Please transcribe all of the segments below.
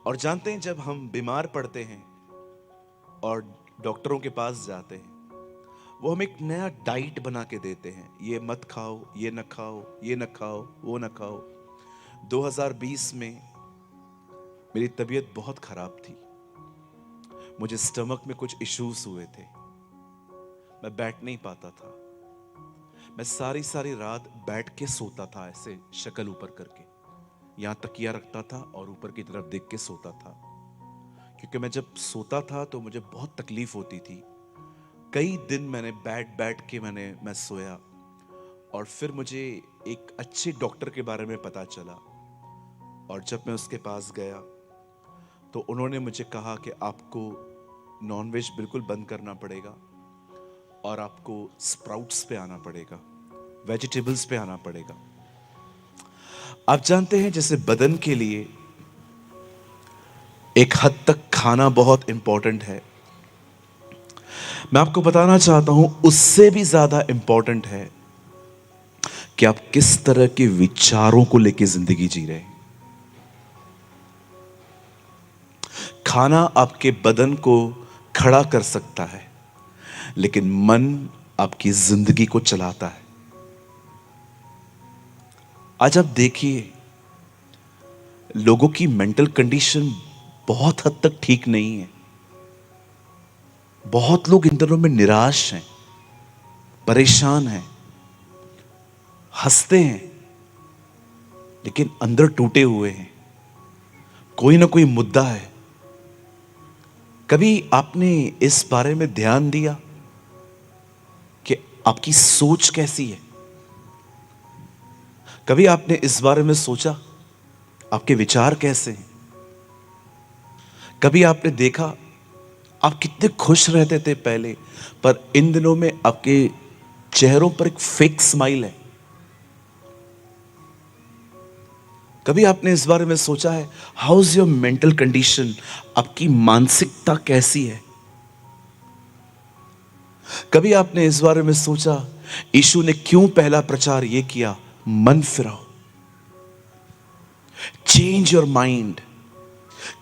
और जानते हैं, जब हम बीमार पड़ते हैं और डॉक्टरों के पास जाते हैं, वो हमें एक नया डाइट बना के देते हैं। ये मत खाओ, ये न खाओ, ये न खाओ, वो न खाओ। 2020 में मेरी तबीयत बहुत खराब थी। मुझे स्टमक में कुछ इश्यूज हुए थे। मैं बैठ नहीं पाता था। मैं सारी सारी रात बैठ के सोता था, ऐसे शक्ल ऊपर करके। यहां तकिया रखता था और ऊपर की तरफ देख के सोता था, क्योंकि मैं जब सोता था तो मुझे बहुत तकलीफ होती थी। कई दिन मैंने बैठ बैठ के मैं सोया। और फिर मुझे एक अच्छे डॉक्टर के बारे में पता चला, और जब मैं उसके पास गया तो उन्होंने मुझे कहा कि आपको नॉनवेज बिल्कुल बंद करना पड़ेगा और आपको स्प्राउट्स पे आना पड़ेगा, वेजिटेबल्स पे आना पड़ेगा। आप जानते हैं, जैसे बदन के लिए एक हद तक खाना बहुत इंपॉर्टेंट है, मैं आपको बताना चाहता हूं उससे भी ज्यादा इंपॉर्टेंट है कि आप किस तरह के विचारों को लेकर जिंदगी जी रहे हैं। खाना आपके बदन को खड़ा कर सकता है, लेकिन मन आपकी जिंदगी को चलाता है। आज आप देखिए, लोगों की मेंटल कंडीशन बहुत हद तक ठीक नहीं है। बहुत लोग इन दिनों में निराश हैं, परेशान हैं, हंसते हैं, लेकिन अंदर टूटे हुए हैं। कोई ना कोई मुद्दा है। कभी आपने इस बारे में ध्यान दिया कि आपकी सोच कैसी है? कभी आपने इस बारे में सोचा आपके विचार कैसे हैं? कभी आपने देखा आप कितने खुश रहते थे पहले, पर इन दिनों में आपके चेहरों पर एक फेक स्माइल है? कभी आपने इस बारे में सोचा है how is your mental condition? आपकी मानसिकता कैसी है? कभी आपने इस बारे में सोचा यीशु ने क्यों पहला प्रचार यह किया, मन फिराओ, चेंज योर माइंड?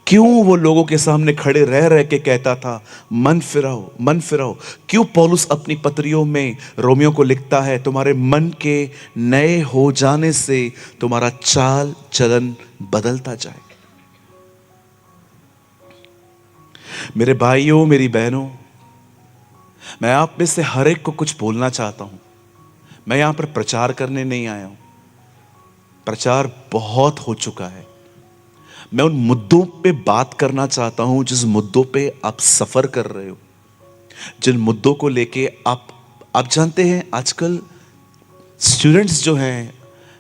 क्यों वो लोगों के सामने खड़े रह रह के कहता था मन फिराओ, मन फिराओ? क्यों पौलुस अपनी पत्रियों में रोमियो को लिखता है तुम्हारे मन के नए हो जाने से तुम्हारा चाल चलन बदलता जाए? मेरे भाइयों, मेरी बहनों, मैं आप में से हर एक को कुछ बोलना चाहता हूं। मैं यहां पर प्रचार करने नहीं आया हूं। प्रचार बहुत हो चुका है। मैं उन मुद्दों पे बात करना चाहता हूं जिस मुद्दों पे आप सफर कर रहे हो, जिन मुद्दों को लेके आप जानते हैं आजकल स्टूडेंट्स जो हैं,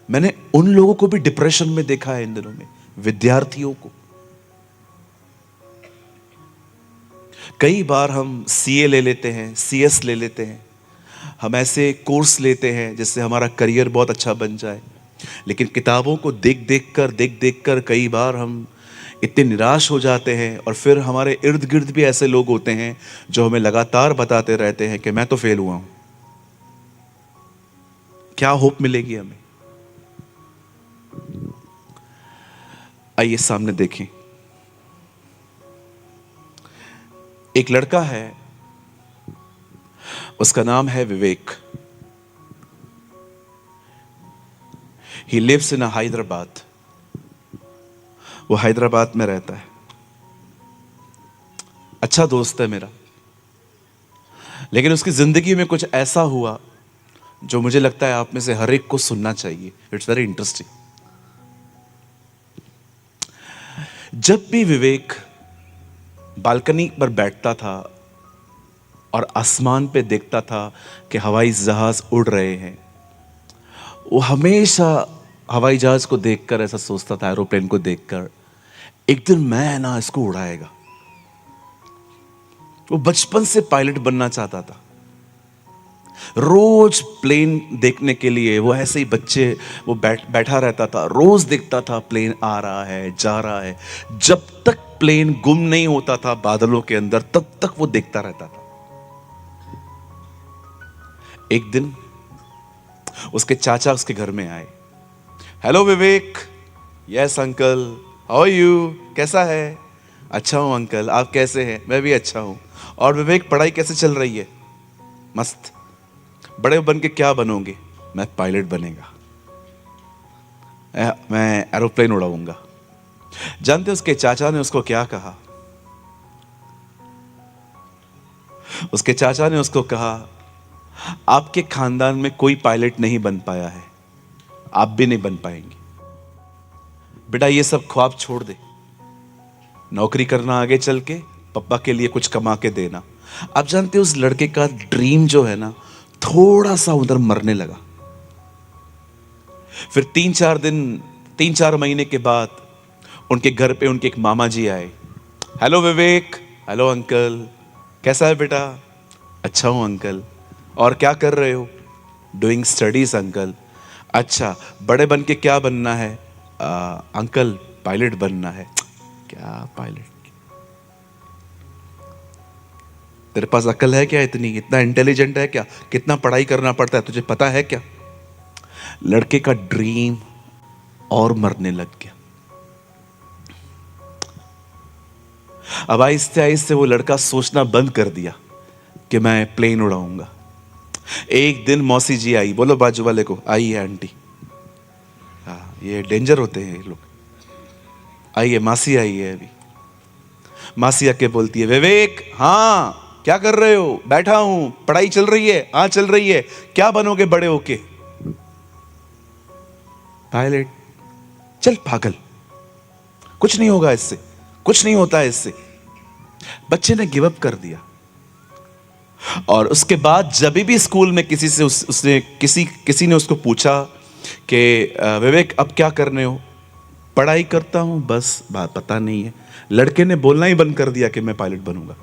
मैंने उन लोगों को भी डिप्रेशन में देखा है इन दिनों में, विद्यार्थियों को। कई बार हम सीए ले लेते हैं, सीएस ले लेते हैं, हम ऐसे कोर्स लेते हैं जिससे हमारा करियर बहुत अच्छा बन जाए, लेकिन किताबों को देख देख कर कई बार हम इतने निराश हो जाते हैं। और फिर हमारे इर्द गिर्द भी ऐसे लोग होते हैं जो हमें लगातार बताते रहते हैं कि मैं तो फेल हुआ हूं। क्या होप मिलेगी हमें? आइए सामने देखें। एक लड़का है, उसका नाम है विवेक। He lives in Hyderabad. वो हैदराबाद में रहता है। अच्छा दोस्त है मेरा, लेकिन उसकी जिंदगी में कुछ ऐसा हुआ जो मुझे लगता है आप में से हर एक को सुनना चाहिए। It's very interesting. जब भी विवेक बालकनी पर बैठता था और आसमान पे देखता था कि हवाई जहाज उड़ रहे हैं, वो हमेशा हवाई जहाज को देखकर ऐसा सोचता था, एरोप्लेन को देखकर, एक दिन मैं ना इसको उड़ाएगा। वो बचपन से पायलट बनना चाहता था। रोज प्लेन देखने के लिए वो ऐसे ही बच्चे वो बैठा रहता था, रोज देखता था प्लेन आ रहा है, जा रहा है। जब तक प्लेन गुम नहीं होता था बादलों के अंदर, तब तक वो देखता रहता था। एक दिन उसके चाचा उसके घर में आए। Hello Vivek. Yes uncle. How are you, कैसा है? अच्छा हूँ अंकल, आप कैसे हैं? मैं भी अच्छा हूँ। और विवेक, पढ़ाई कैसे चल रही है? मस्त। बड़े बन के क्या बनोगे? मैं पायलट बनेगा, मैं एरोप्लेन उड़ाऊंगा। जानते उसके चाचा ने उसको क्या कहा? उसके चाचा ने उसको कहा, आपके खानदान में कोई पायलट नहीं बन पाया है, आप भी नहीं बन पाएंगे। बेटा ये सब ख्वाब छोड़ दे, नौकरी करना आगे चल के, पापा के लिए कुछ कमा के देना। आप जानते हो उस लड़के का ड्रीम जो है ना, थोड़ा सा उधर मरने लगा। फिर 3-4 महीने के बाद उनके घर पे उनके एक मामा जी आए। हेलो विवेक। हेलो अंकल, कैसा है बेटा? अच्छा हूं अंकल। और क्या कर रहे हो? Doing studies uncle. अच्छा, बड़े बन के क्या बनना है? अंकल पायलट बनना है। क्या पायलट? तेरे पास अकल है क्या? इतना इंटेलिजेंट है क्या? कितना पढ़ाई करना पड़ता है, तुझे पता है क्या? लड़के का ड्रीम और मरने लग गया। अब आहिस्ते आहिस्ते वो लड़का सोचना बंद कर दिया कि मैं प्लेन उड़ाऊंगा। एक दिन मौसी जी आई, बोलो बाजू वाले को, आई है आंटी। हाँ, ये डेंजर होते हैं ये लोग। आइए, मासी आई है अभी। मासी आके बोलती है, विवेक, हाँ क्या कर रहे हो? बैठा हूं, पढ़ाई चल रही है? हाँ चल रही है। क्या बनोगे बड़े होके? पायलट। चल पागल, कुछ नहीं होगा इससे, कुछ नहीं होता है इससे। बच्चे ने गिव अप कर दिया। और उसके बाद जब भी स्कूल में किसी से उसने किसी ने उसको पूछा कि विवेक अब क्या करने हो? पढ़ाई करता हूं बस, बात पता नहीं है। लड़के ने बोलना ही बंद कर दिया कि मैं पायलट बनूंगा।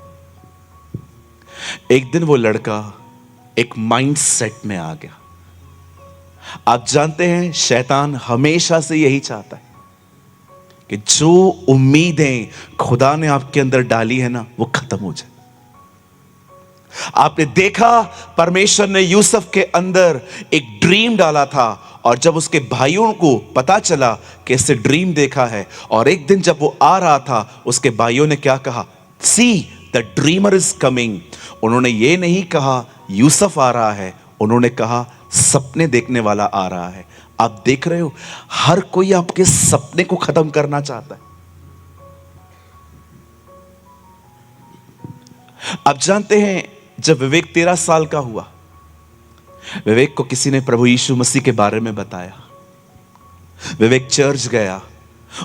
एक दिन वो लड़का एक माइंड सेट में आ गया। आप जानते हैं शैतान हमेशा से यही चाहता है कि जो उम्मीदें खुदा ने आपके अंदर डाली है ना, वो खत्म हो जाए। आपने देखा परमेश्वर ने यूसुफ के अंदर एक ड्रीम डाला था, और जब उसके भाइयों को पता चला कि इससे ड्रीम देखा है, और एक दिन जब वो आ रहा था, उसके भाइयों ने क्या कहा? See the dreamer is coming. उन्होंने ये नहीं कहा यूसुफ आ रहा है, उन्होंने कहा सपने देखने वाला आ रहा है। आप देख रहे हो, हर कोई आपके सपने को खत्म करना चाहता है। आप जानते हैं जब विवेक 13 साल का हुआ, विवेक को किसी ने प्रभु यीशु मसीह के बारे में बताया। विवेक चर्च गया,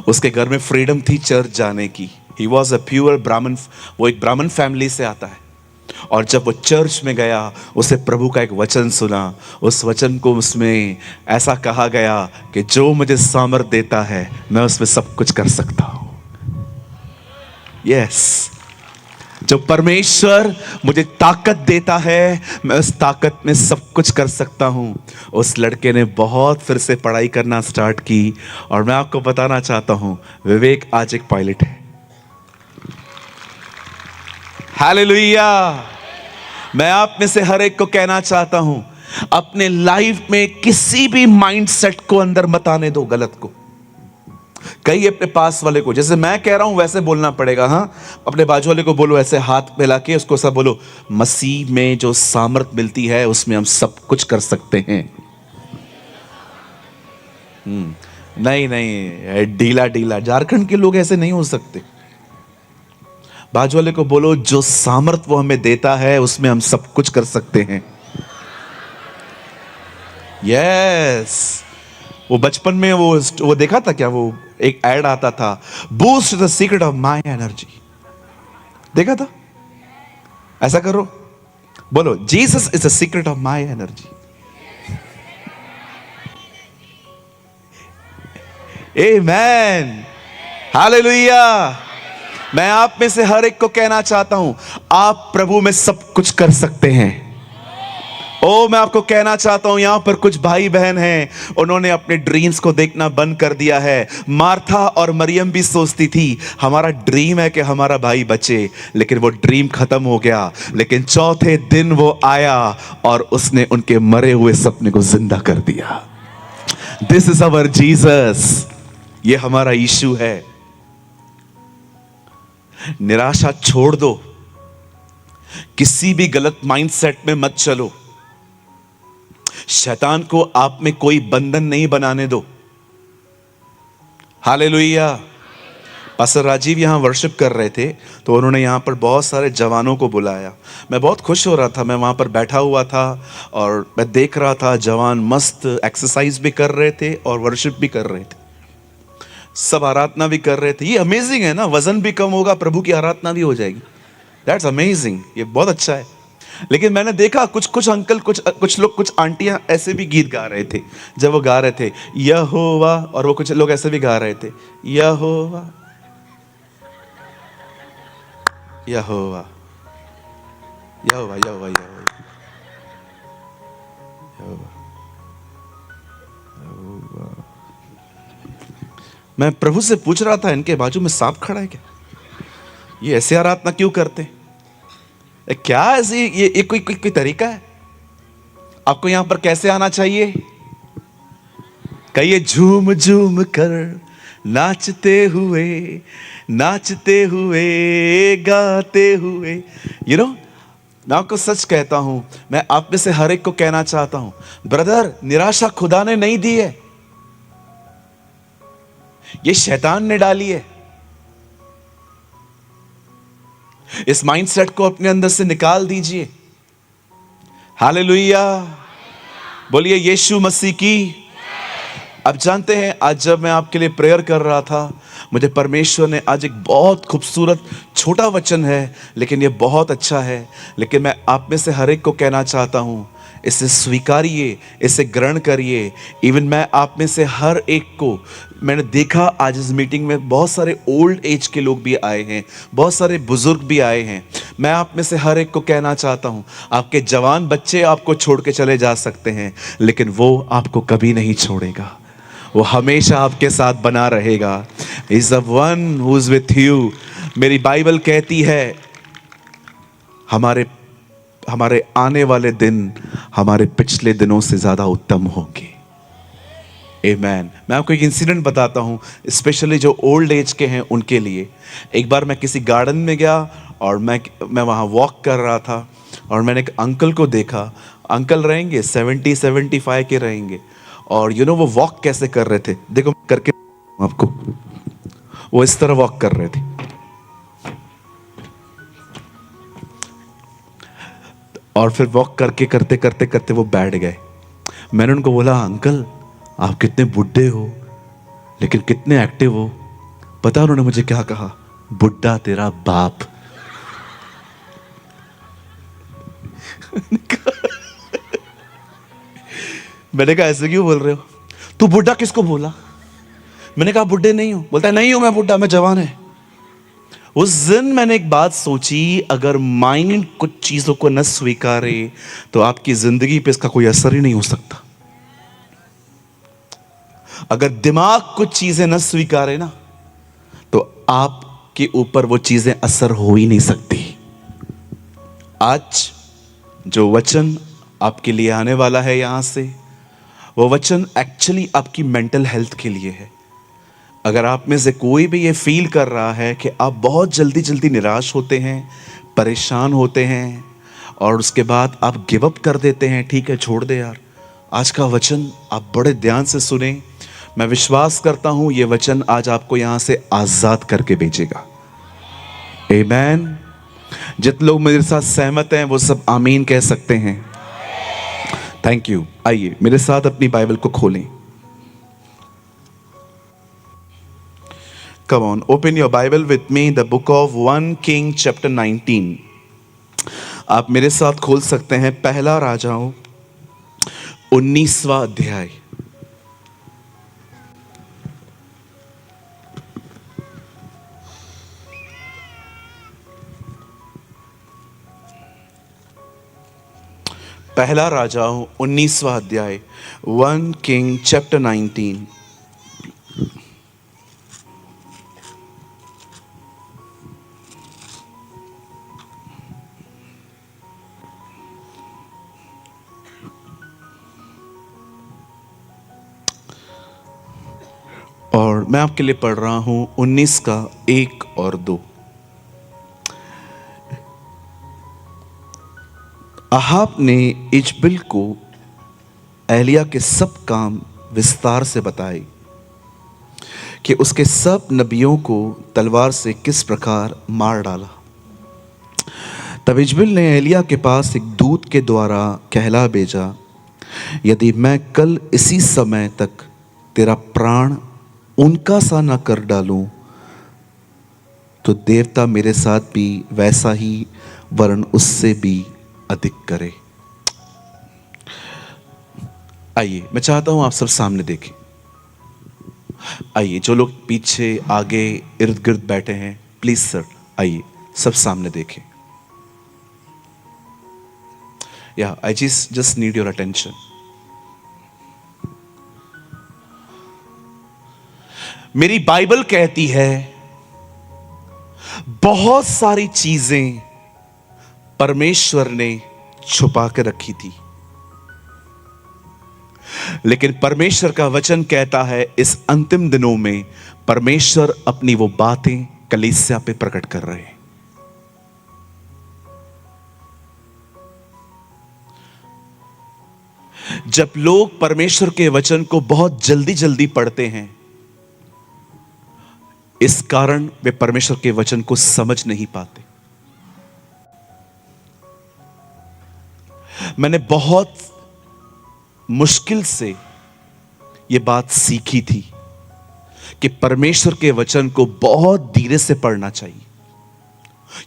उसके घर में फ्रीडम थी चर्च जाने की। ही वॉज अ प्योर ब्राह्मण, वो एक ब्राह्मण फैमिली से आता है। और जब वो चर्च में गया, उसे प्रभु का एक वचन सुना। उस वचन को उसमें ऐसा कहा गया कि जो मुझे सामर्थ देता है, मैं उसमें सब कुछ कर सकता हूं। यस, जो परमेश्वर मुझे ताकत देता है, मैं उस ताकत में सब कुछ कर सकता हूं। उस लड़के ने बहुत फिर से पढ़ाई करना स्टार्ट की, और मैं आपको बताना चाहता हूं, विवेक आज एक पायलट है। हालेलुया। मैं आप में से हर एक को कहना चाहता हूं, अपने लाइफ में किसी भी माइंडसेट को अंदर मत आने दो गलत को। कहीं अपने पास वाले को, जैसे मैं कह रहा हूं वैसे बोलना पड़ेगा। हाँ, अपने बाजू वाले को बोलो, ऐसे हाथ मिला के उसको सब बोलो, मसीह में जो सामर्थ मिलती है उसमें हम सब कुछ कर सकते हैं। नहीं नहीं, ढीला ढीला, झारखंड के लोग ऐसे नहीं हो सकते। बाजू वाले को बोलो, जो सामर्थ वो हमें देता है उसमें हम सब कुछ कर सकते हैं। यस। वो बचपन में वो देखा था क्या? वो एक एड आता था, boost the secret of my energy. देखा था? ऐसा करो, बोलो, Jesus is the secret of my energy. Amen, hallelujah. मैं आप में से हर एक को कहना चाहता हूं, आप प्रभु में सब कुछ कर सकते हैं। ओ, मैं आपको कहना चाहता हूं, यहां पर कुछ भाई बहन हैं, उन्होंने अपने ड्रीम्स को देखना बंद कर दिया है। मार्था और मरियम भी सोचती थी हमारा ड्रीम है कि हमारा भाई बचे, लेकिन वो ड्रीम खत्म हो गया। लेकिन चौथे दिन वो आया और उसने उनके मरे हुए सपने को जिंदा कर दिया। This is our Jesus. ये हमारा यीशु है। निराशा छोड़ दो, किसी भी गलत माइंडसेट में मत चलो। शैतान को आप में कोई बंधन नहीं बनाने दो। हालेलुया। पास्टर राजीव यहाँ वर्शिप कर रहे थे, तो उन्होंने यहाँ पर बहुत सारे जवानों को बुलाया। मैं बहुत खुश हो रहा था, मैं वहाँ पर बैठा हुआ था और मैं देख रहा था जवान मस्त एक्सरसाइज भी कर रहे थे और वर्शिप भी कर रहे थे, सब आराधना भी कर रहे थे। ये अमेजिंग है ना, वजन भी कम होगा, प्रभु की आराधना भी हो जाएगी। दैट्स अमेजिंग, ये बहुत अच्छा है। लेकिन मैंने देखा कुछ अंकल, कुछ लोग, कुछ आंटियां ऐसे भी गीत गा रहे थे। जब वो गा रहे थे यहोवा, और वो कुछ लोग ऐसे भी गा रहे थे यहोवा यहोवा यहोवा यहोवा यहोवा यहोवा। मैं प्रभु से पूछ रहा था, इनके बाजू में सांप खड़ा है क्या? ये ऐसे आराधना क्यों करते? क्या ऐसी ये कोई तरीका है? आपको यहां पर कैसे आना चाहिए? कहिए झूम झूम कर नाचते हुए गाते हुए। मैं आपको सच कहता हूं, मैं आप में से हर एक को कहना चाहता हूं, ब्रदर, निराशा खुदा ने नहीं दी है, ये शैतान ने डाली है। इस माइंडसेट को अपने अंदर से निकाल दीजिए। हालेलुया, बोलिए यीशु मसीह की। अब जानते हैं, आज जब मैं आपके लिए प्रेयर कर रहा था, मुझे परमेश्वर ने आज एक बहुत खूबसूरत छोटा वचन है, लेकिन ये बहुत अच्छा है। लेकिन मैं आप में से हर एक को कहना चाहता हूं, इसे स्वीकारिए, इसे ग्रहण करिए। इवन मैं आप में से हर एक को, मैंने देखा आज इस मीटिंग में बहुत सारे ओल्ड एज के लोग भी आए हैं, बहुत सारे बुजुर्ग भी आए हैं। मैं आप में से हर एक को कहना चाहता हूं, आपके जवान बच्चे आपको छोड़ के चले जा सकते हैं, लेकिन वो आपको कभी नहीं छोड़ेगा, वो हमेशा आपके साथ बना रहेगा। Is the one who is with you. मेरी बाइबल कहती है, हमारे आने वाले दिन हमारे पिछले दिनों से ज्यादा उत्तम होंगे। आमेन। मैं आपको एक इंसिडेंट बताता हूं, स्पेशली जो ओल्ड एज के हैं उनके लिए। एक बार मैं किसी गार्डन में गया और मैं वहां वॉक कर रहा था, और मैंने एक अंकल को देखा। अंकल रहेंगे 70-75 के रहेंगे, और वो वॉक कैसे कर रहे थे, देखो करके आपको, वो इस तरह वॉक कर रहे थे। और फिर वॉक करके करते करते करते वो बैठ गए। मैंने उनको बोला, अंकल आप कितने बुढ़े हो लेकिन कितने एक्टिव हो। पता उन्होंने मुझे क्या कहा? बुढ़ा तेरा बाप। मैंने कहा ऐसे क्यों बोल रहे हो? तू बुढ़ा किसको बोला? मैंने कहा बुढ़े नहीं हूं। बोलता है नहीं हूं मैं बुढ़ा, मैं जवान है। उस दिन मैंने एक बात सोची, अगर माइंड कुछ चीजों को न स्वीकारे तो आपकी जिंदगी पे इसका कोई असर ही नहीं हो सकता। अगर दिमाग कुछ चीजें न स्वीकारे ना, तो आपके ऊपर वो चीजें असर हो ही नहीं सकती। आज जो वचन आपके लिए आने वाला है यहां से, वो वचन एक्चुअली आपकी मेंटल हेल्थ के लिए है। अगर आप में से कोई भी ये फील कर रहा है कि आप बहुत जल्दी जल्दी निराश होते हैं, परेशान होते हैं, और उसके बाद आप गिव अप कर देते हैं, ठीक है छोड़ दे यार, आज का वचन आप बड़े ध्यान से सुने। मैं विश्वास करता हूं ये वचन आज आपको यहां से आजाद करके भेजेगा। आमीन। जितने लोग मेरे साथ सहमत हैं वो सब आमीन कह सकते हैं। Thank you. आइए मेरे साथ अपनी बाइबल को खोलें। Come on, open your Bible with me, the book of 1 King chapter 19. आप मेरे साथ खोल सकते हैं पहला राजाओं 19वां अध्याय। पहला राजाओं 19वां अध्याय, 1 King chapter 19। और मैं आपके लिए पढ़ रहा हूं 19 का 1 और 2। अहाब ने इजबिल को एलिया के सब काम विस्तार से बताए कि उसके सब नबियों को तलवार से किस प्रकार मार डाला। तब इजबिल ने एलिया के पास एक दूत के द्वारा कहला भेजा, यदि मैं कल इसी समय तक तेरा प्राण उनका सा न कर डालूं तो देवता मेरे साथ भी वैसा ही वरन उससे भी अधिक करे। आइए, मैं चाहता हूं आप सब सामने देखें। आइए, जो लोग पीछे आगे इर्द गिर्द बैठे हैं, प्लीज सर आइए, सब सामने देखें। या I just need your attention. मेरी बाइबल कहती है बहुत सारी चीजें परमेश्वर ने छुपा के रखी थी, लेकिन परमेश्वर का वचन कहता है इस अंतिम दिनों में परमेश्वर अपनी वो बातें कलीसिया पे प्रकट कर रहे हैं। जब लोग परमेश्वर के वचन को बहुत जल्दी जल्दी पढ़ते हैं, इस कारण वे परमेश्वर के वचन को समझ नहीं पाते। मैंने बहुत मुश्किल से यह बात सीखी थी कि परमेश्वर के वचन को बहुत धीरे से पढ़ना चाहिए,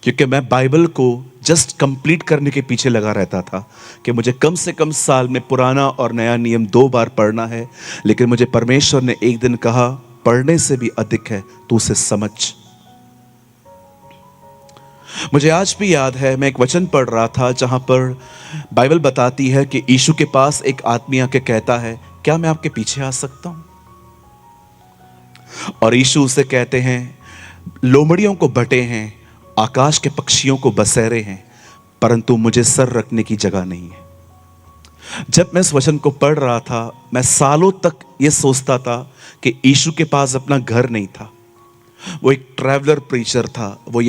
क्योंकि मैं बाइबल को जस्ट कंप्लीट करने के पीछे लगा रहता था कि मुझे कम से कम साल में पुराना और नया नियम 2 बार पढ़ना है। लेकिन मुझे परमेश्वर ने एक दिन कहा, पढ़ने से भी अधिक है, तू उसे समझ। मुझे आज भी याद है, मैं एक वचन पढ़ रहा था जहां पर बाइबल बताती है कि यीशु के पास एक आदमी आके कहता है, क्या मैं आपके पीछे आ सकता हूं? और यीशु उसे कहते हैं, लोमड़ियों को बटे हैं, आकाश के पक्षियों को बसेरे हैं, परंतु मुझे सर रखने की जगह नहीं है। जब मैं इस वचन को पढ़ रहा था, मैं सालों तक यह सोचता था कि यीशु के पास अपना घर नहीं था। वो एक ट्रैवलर प्रीचर था, वो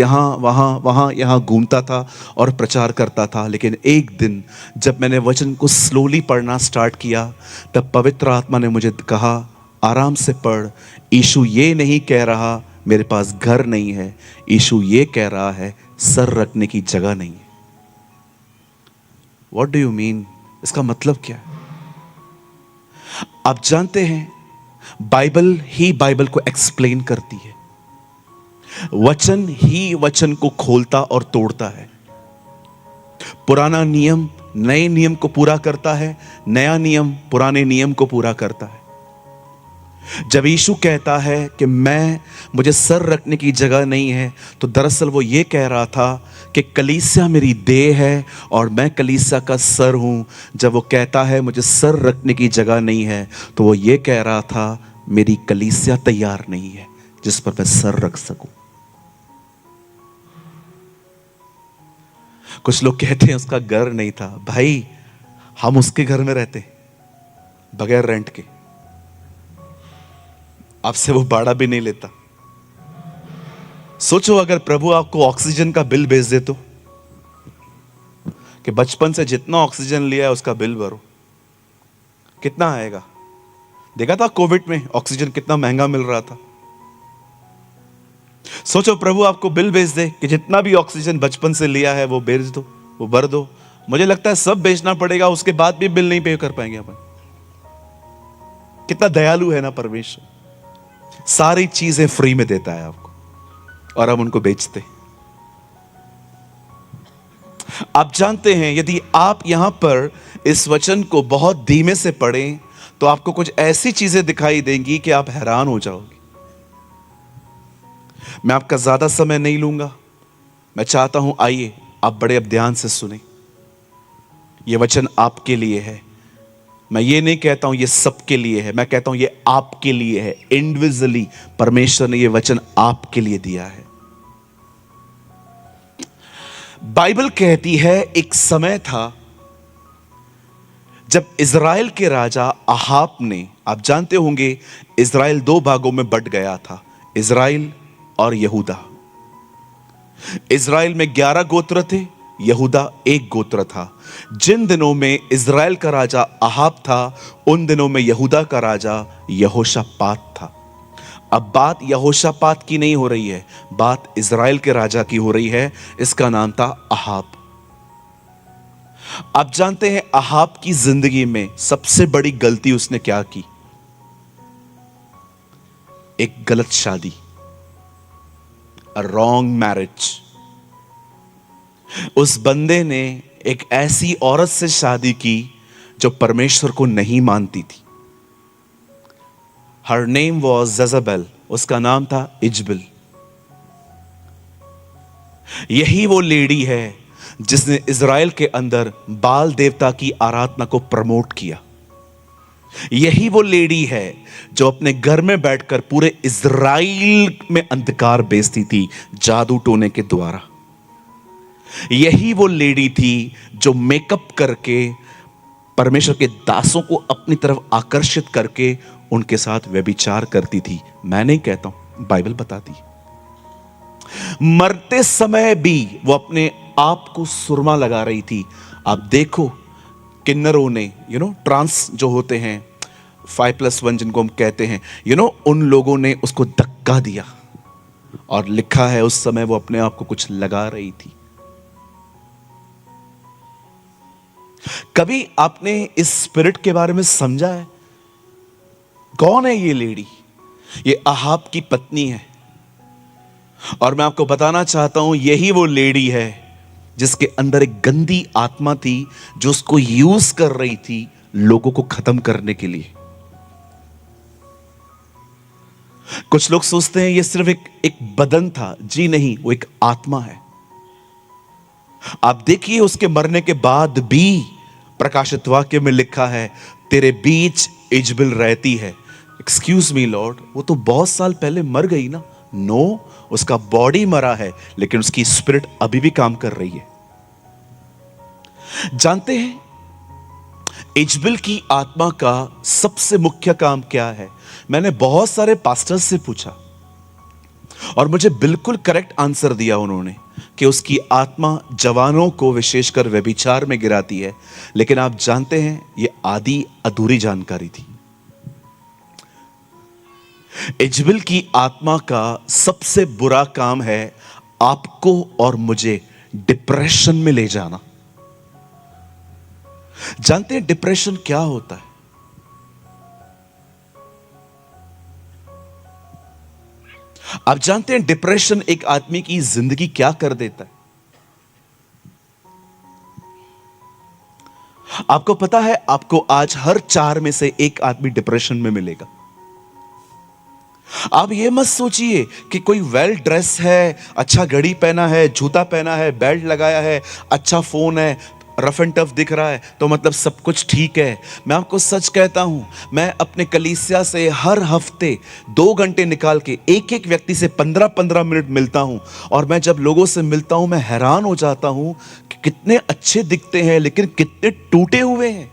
वहां यहां घूमता था और प्रचार करता था। लेकिन एक दिन जब मैंने वचन को स्लोली पढ़ना स्टार्ट किया, तब पवित्र आत्मा ने मुझे कहा, आराम से पढ़। यीशु ये नहीं कह रहा मेरे पास घर नहीं है, यीशु ये कह रहा है सर रखने की जगह नहीं है। What do you mean? इसका मतलब क्या है? आप जानते हैं, बाइबल ही बाइबल को एक्सप्लेन करती है, वचन ही वचन को खोलता और तोड़ता है। पुराना नियम नए नियम को पूरा करता है, नया नियम पुराने नियम को पूरा करता है। जब यीशु कहता है कि मुझे सर रखने की जगह नहीं है, तो दरअसल वो ये कह रहा था कि कलीसिया मेरी देह है और मैं कलीसिया का सर हूं। जब वो कहता है मुझे सर रखने की जगह नहीं है, तो वो ये कह रहा था मेरी कलीसिया तैयार नहीं है जिस पर मैं सर रख सकूं। कुछ लोग कहते हैं उसका घर नहीं था। भाई, हम उसके घर में रहते बगैर रेंट के, आपसे वो भाड़ा भी नहीं लेता। सोचो अगर प्रभु आपको ऑक्सीजन का बिल भेज दे तो, कि बचपन से जितना ऑक्सीजन लिया है उसका बिल भरो, कितना आएगा? देखा था कोविड में ऑक्सीजन कितना महंगा मिल रहा था। सोचो प्रभु आपको बिल भेज दे कि जितना भी ऑक्सीजन बचपन से लिया है वो भेज दो, वो भर दो। मुझे लगता है सब बेचना पड़ेगा, उसके बाद भी बिल नहीं पे कर पाएंगे अपन। कितना दयालु है ना परमेश्वर, सारी चीजें फ्री में देता है आपको और हम उनको बेचते। आप जानते हैं, यदि आप यहां पर इस वचन को बहुत धीमे से पढ़ें तो आपको कुछ ऐसी चीजें दिखाई देंगी कि आप हैरान हो जाओगे। मैं आपका ज्यादा समय नहीं लूंगा। मैं चाहता हूं आइए आप बड़े अब ध्यान से सुने। यह वचन आपके लिए है। मैं ये नहीं कहता हूं ये सबके लिए है, मैं कहता हूं ये आपके लिए है। इंडिविजुअली परमेश्वर ने ये वचन आपके लिए दिया है। बाइबल कहती है एक समय था जब इज़राइल के राजा अहाब ने, आप जानते होंगे इज़राइल 2 भागों में बंट गया था, इज़राइल और यहूदा। इज़राइल में 11 गोत्र थे, यहूदा एक गोत्र था। जिन दिनों में इज़राइल का राजा अहाब था, उन दिनों में यहूदा का राजा यहोशापात था। अब बात यहोशापात की नहीं हो रही है, बात इज़राइल के राजा की हो रही है। इसका नाम था अहाब। आप जानते हैं अहाब की जिंदगी में सबसे बड़ी गलती उसने क्या की? एक गलत शादी, अ रॉन्ग मैरिज। उस बंदे ने एक ऐसी औरत से शादी की जो परमेश्वर को नहीं मानती थी। हर नेम वॉज जज़बेल, उसका नाम था इजबेल। यही वो लेडी है जिसने इज़राइल के अंदर बाल देवता की आराधना को प्रमोट किया। यही वो लेडी है जो अपने घर में बैठकर पूरे इज़राइल में अंधकार बेचती थी जादू टोने के द्वारा। यही वो लेडी थी जो मेकअप करके परमेश्वर के दासों को अपनी तरफ आकर्षित करके उनके साथ व्यभिचार करती थी। मैं नहीं कहता हूं, बाइबल बताती है। मरते समय भी वो अपने आप को सुरमा लगा रही थी। आप देखो किन्नरों ने, ट्रांस जो होते हैं 5+1 जिनको हम कहते हैं, उन लोगों ने उसको धक्का दिया और लिखा है उस समय वो अपने आप को कुछ लगा रही थी। कभी आपने इस स्पिरिट के बारे में समझा है? कौन है ये लेडी? ये अहाब की पत्नी है। और मैं आपको बताना चाहता हूं, यही वो लेडी है जिसके अंदर एक गंदी आत्मा थी जो उसको यूज कर रही थी लोगों को खत्म करने के लिए। कुछ लोग सोचते हैं ये सिर्फ एक बदन था। जी नहीं, वो एक आत्मा है। आप देखिए उसके मरने के बाद भी प्रकाशित वाक्य में लिखा है, तेरे बीच इजबेल रहती है। एक्सक्यूज मी लॉर्ड, वो तो बहुत साल पहले मर गई ना। नो, उसका बॉडी मरा है लेकिन उसकी स्पिरिट अभी भी काम कर रही है। जानते हैं इजबेल की आत्मा का सबसे मुख्य काम क्या है? मैंने बहुत सारे पास्टर्स से पूछा और मुझे बिल्कुल करेक्ट आंसर दिया उन्होंने कि उसकी आत्मा जवानों को विशेषकर व्यभिचार में गिराती है। लेकिन आप जानते हैं यह आधी अधूरी जानकारी थी। इजबेल की आत्मा का सबसे बुरा काम है आपको और मुझे डिप्रेशन में ले जाना। जानते हैं डिप्रेशन क्या होता है? आप जानते हैं डिप्रेशन एक आदमी की जिंदगी क्या कर देता है? आपको पता है, आपको आज हर 4 में से एक आदमी डिप्रेशन में मिलेगा। आप ये मत सोचिए कि कोई वेल ड्रेस है, अच्छा घड़ी पहना है, जूता पहना है, बेल्ट लगाया है, अच्छा फोन है, रफ एंड टफ दिख रहा है तो मतलब सब कुछ ठीक है। मैं आपको सच कहता हूं, मैं अपने कलीसिया से हर हफ्ते 2 घंटे निकाल के एक एक व्यक्ति से 15-15 मिनट मिलता हूं। और मैं जब लोगों से मिलता हूं मैं हैरान हो जाता हूं कि कितने अच्छे दिखते हैं लेकिन कितने टूटे हुए हैं।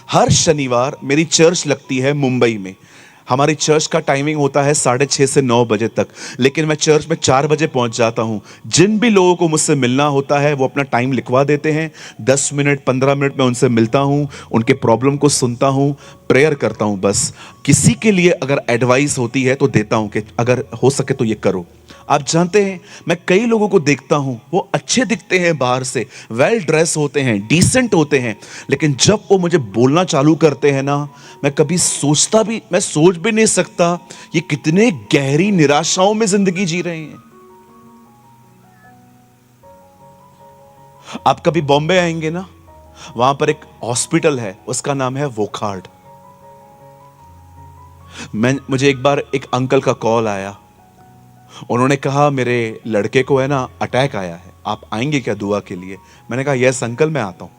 हर शनिवार मेरी चर्च लगती है मुंबई में। हमारी चर्च का टाइमिंग होता है 6:30 से 9 बजे तक, लेकिन मैं चर्च में 4 बजे पहुंच जाता हूं। जिन भी लोगों को मुझसे मिलना होता है वो अपना टाइम लिखवा देते हैं। 10 मिनट 15 मिनट में उनसे मिलता हूं, उनके प्रॉब्लम को सुनता हूं, प्रेयर करता हूं। बस किसी के लिए अगर एडवाइस होती है तो देता हूं कि अगर हो सके तो ये करो। आप जानते हैं मैं कई लोगों को देखता हूं, वो अच्छे दिखते हैं, बाहर से वेल ड्रेस होते हैं, डिसेंट होते हैं, लेकिन जब वो मुझे बोलना चालू करते हैं ना, मैं सोच भी नहीं सकता ये कितने गहरी निराशाओं में जिंदगी जी रहे हैं। आप कभी बॉम्बे आएंगे ना, वहां पर एक हॉस्पिटल है, उसका नाम है वोखार्ड। मुझे एक बार एक अंकल का कॉल आया। उन्होंने कहा मेरे लड़के को है ना अटैक आया है, आप आएंगे क्या दुआ के लिए? मैंने कहा यस अंकल, मैं आता हूं।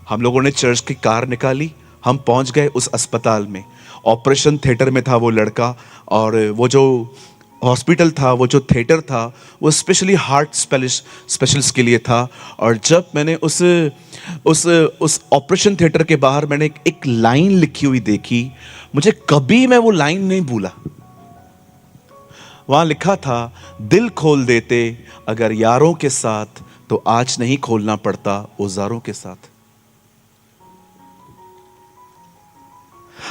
हम लोगों ने चर्च की कार निकाली, हम पहुंच गए उस अस्पताल में। ऑपरेशन थिएटर में था वो लड़का, और वो जो हॉस्पिटल था, वो जो थिएटर था, वो स्पेशली हार्ट स्पेशलिस्ट के लिए था। और जब मैंने उस ऑपरेशन थिएटर के बाहर मैंने एक लाइन लिखी हुई देखी, मुझे कभी मैं वो लाइन नहीं भूला। वहां लिखा था, दिल खोल देते अगर यारों के साथ, तो आज नहीं खोलना पड़ता औजारों के साथ।